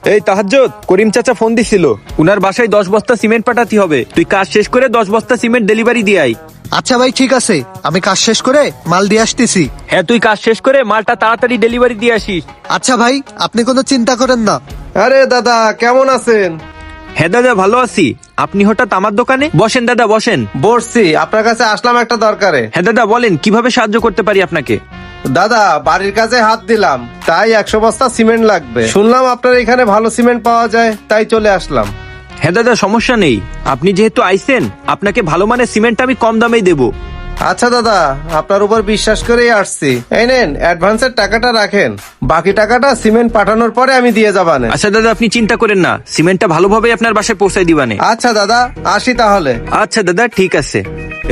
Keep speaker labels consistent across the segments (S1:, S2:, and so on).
S1: এই তাহাজ্জুদ, করিম চাচা ফোন দিছিল, উনার বাসায় 10 বস্তা সিমেন্ট পাঠাতে হবে। তুই কাজ শেষ করে 10 বস্তা সিমেন্ট ডেলিভারি দিয়ে আই।
S2: আচ্ছা ভাই, ঠিক আছে, আমি কাজ শেষ করে মাল দিয়ে আসতেছি।
S1: হ্যাঁ, তুই কাজ শেষ করে মালটা তাড়াতাড়ি ডেলিভারি দিয়ে আসিস।
S2: আচ্ছা ভাই, আপনি কোনো চিন্তা করেন না।
S3: আরে দাদা, কেমন আছেন?
S1: হ্যাঁ দাদা, ভালো আছি। আপনি হঠাৎ আমার দোকানে? বসেন দাদা, বসেন।
S3: বসছি, আপনার কাছে আসলাম একটা দরকারে।
S1: হ্যাঁ দাদা, বলেন কিভাবে সাহায্য করতে পারি আপনাকে।
S3: দাদা, বাড়ির কাজে হাত দিলাম, তাই 100 বস্তা সিমেন্ট লাগবে। শুনলাম আপনার এখানে ভালো সিমেন্ট পাওয়া যায়, তাই চলে আসলাম।
S1: হ্যাঁ দাদা, সমস্যা নেই। আপনি যেহেতু আইছেন, আপনাকে ভালো মানের সিমেন্ট আমি কম দামেই দেবো।
S3: আচ্ছা দাদা, আপনার উপর বিশ্বাস করেই আসছি। এই নেন, অ্যাডভান্সের টাকাটা রাখেন, বাকি টাকাটা সিমেন্ট পাঠানোর পরে আমি দিয়ে যাবানে।
S1: আচ্ছা দাদা, আপনি চিন্তা করেন না, সিমেন্টটা ভালোভাবে আপনার বাসায় পৌঁছাই দিবানে।
S3: আচ্ছা দাদা, আসি তাহলে।
S1: আচ্ছা দাদা, ঠিক আছে।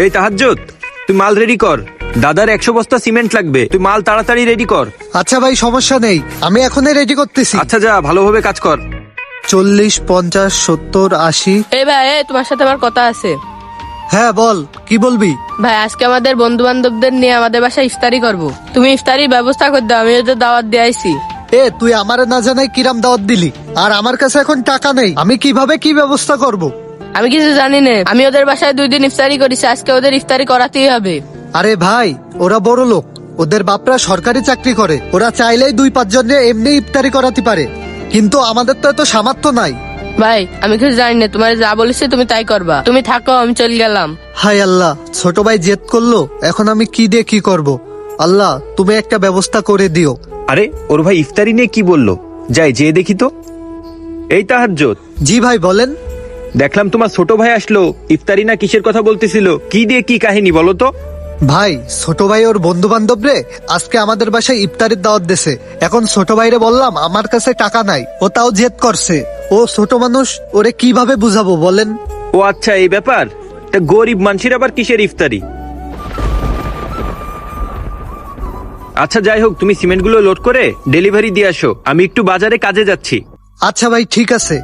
S1: এই তাহাজ্জুদ, তুই মাল রেডি কর। দাদার 100 বস্তা সিমেন্ট লাগবে, তুই মাল তাড়াতাড়ি রেডি কর।
S2: আচ্ছা ভাই, সমস্যা নেই, আমি এখনই রেডি করতেছি।
S1: আচ্ছা যা, ভালোভাবে কাজ কর।
S2: 40, 50, 70, 80।
S4: এই ভাই, তোমার সাথে আমার কথা আছে।
S2: হ্যাঁ বল, কি বলবি?
S4: ভাই, আজকে আমাদের বন্ধু বান্ধবদের নিয়ে আমাদের বাসায় ইফতারি করব। তুমি ইফতারির ব্যবস্থা করে দাও, আমি ওদের দাওয়াত দিয়ে আইছি।
S2: তুই আমারে না জানাই কিরাম দাওয়াত দিলি, আর আমার কাছে এখন টাকা নেই, আমি কিভাবে কি ব্যবস্থা করব?
S4: আমি কিছু জানি না, আমি ওদের বাসায় 2 দিন ইফতারি করেছি, আজকে ওদের ইফতারি করাতেই হবে।
S2: আরে ভাই, ওরা বড় লোক, ওদের বাপরা সরকারি চাকরি করে, ওরা চাইলেই 2-5 জন এমনি ইফতারি করাতে পারে, কিন্তু আমাদের তো এত সামর্থ্য নাই।
S4: ভাই, আমি কিছু জানি না, তোমার যা বলেছে তুমি তাই করবা। তুমি থাকো, আমি চলে গেলাম।
S2: হাই আল্লাহ, ছোট ভাই জেদ করলো, এখন আমি কি দিয়ে কি করব? আল্লাহ, তুমি একটা ব্যবস্থা করে দিও।
S1: আরে ওর ভাই ইফতারি নিয়ে কি বললো, যাই যেয়ে দেখি তো। এই তাহাজ্জুদ,
S2: জি ভাই বলেন।
S1: দেখলাম তোমার ছোট ভাই আসলো, ইফতারি না কিসের কথা বলতেছিল, কি দিয়ে কি কাহিনী বলো তো।
S2: ভাই, ছোট ভাই ওর বন্ধু বান্ধব রে আজকে আমাদের বাসায় ইফতারির দাওয়াত দিছে। এখন ছোট ভাইরে বললাম আমার কাছে টাকা নাই, ও তাও জেদ করছে। ও ছোট মানুষ, ওরে কিভাবে বুঝাবো বলেন?
S1: ও আচ্ছা, এই ব্যাপার। তা গরিব মানুষের আবার কিসের ইফতারি? আচ্ছা যাই হোক, তুমি সিমেন্ট গুলো লোড করে ডেলিভারি দিয়ে আসো, আমি একটু বাজারে কাজে যাচ্ছি।
S2: আচ্ছা ভাই, ঠিক আছে।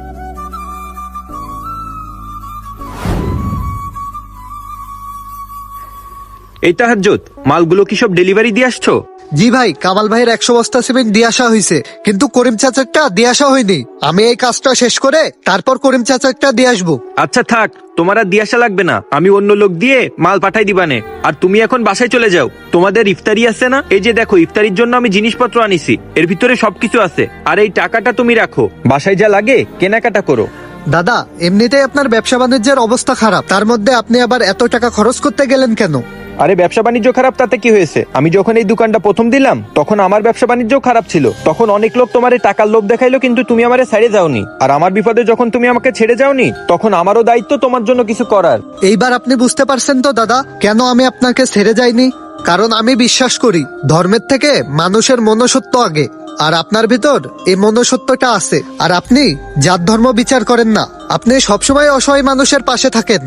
S1: এই তাহাজ্জুদ, মালগুলো কি সব ডেলিভারি দিয়ে আসছো?
S2: জি ভাই, কামাল ভাইয়ের 100 বস্তা সিমেন্ট দিয়ে আসা হয়েছে, কিন্তু করিম চাচারটা দিয়ে আসা হয়নি। আমি এই কাজটা শেষ করে তারপর করিম চাচারটা দিয়ে আসবো।
S1: আচ্ছা থাক, তোমার আর দিয়ে আসা লাগবে না, আমি অন্য লোক দিয়ে মাল পাঠাই দিবানে। আর তুমি এখন বাসায় চলে যাও, তোমাদের ইফতারি আছে না? এই যে দেখো, ইফতারির জন্য আমি জিনিসপত্র আনিছি, এর ভিতরে সবকিছু আছে। আর এই টাকাটা তুমি রাখো, বাসায় যা লাগে কেনাকাটা করো।
S2: দাদা, এমনিতেই আপনার ব্যবসা বাণিজ্যের অবস্থা খারাপ, তার মধ্যে আপনি আবার এত টাকা খরচ করতে গেলেন কেন?
S1: আরে ব্যবসা বাণিজ্য খারাপ তাতে কি হয়েছে? আমি যখন এই দোকানটা প্রথম দিলাম, তখন আমার ব্যবসা বাণিজ্য খারাপ ছিল। তখন অনেক লোক তোমার টাকার লোভ দেখাইলো, কিন্তু তুমি আমারে ছেড়ে যাওনি। আর আমার বিপদে যখন তুমি আমাকে ছেড়ে যাওনি, তখন আমারও দায়িত্ব তোমার জন্য কিছু করার।
S2: এইবার আপনি বুঝতে পারছেন তো দাদা, কেন আমি আপনাকে ছেড়ে যাইনি? কারণ আমি বিশ্বাস করি ধর্মের থেকে মানুষের মনুষ্যত্ব আগে, আর আপনার ভিতর এই মনুষ্যত্বটা আছে। আর আপনি জাত ধর্ম বিচার করেন না, আপনি সবসময় অসহায় মানুষের পাশে থাকেন।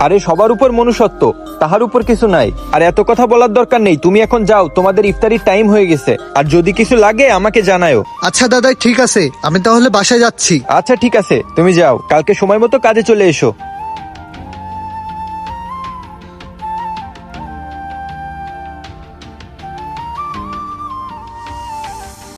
S1: আরে সবার উপর মনুষ্যত্ব, তাহার উপর কিছু নাই। আর এত কথা বলার দরকার নেই, তুমি এখন যাও, তোমাদের ইফতারির টাইম হয়ে গেছে। আর যদি কিছু লাগে আমাকে জানাও।
S2: আচ্ছা দাদা, ঠিক আছে, আমি তাহলে বাসায় যাচ্ছি।
S1: আচ্ছা ঠিক আছে, তুমি যাও, কালকে সময় মতো কাজে চলে এসো।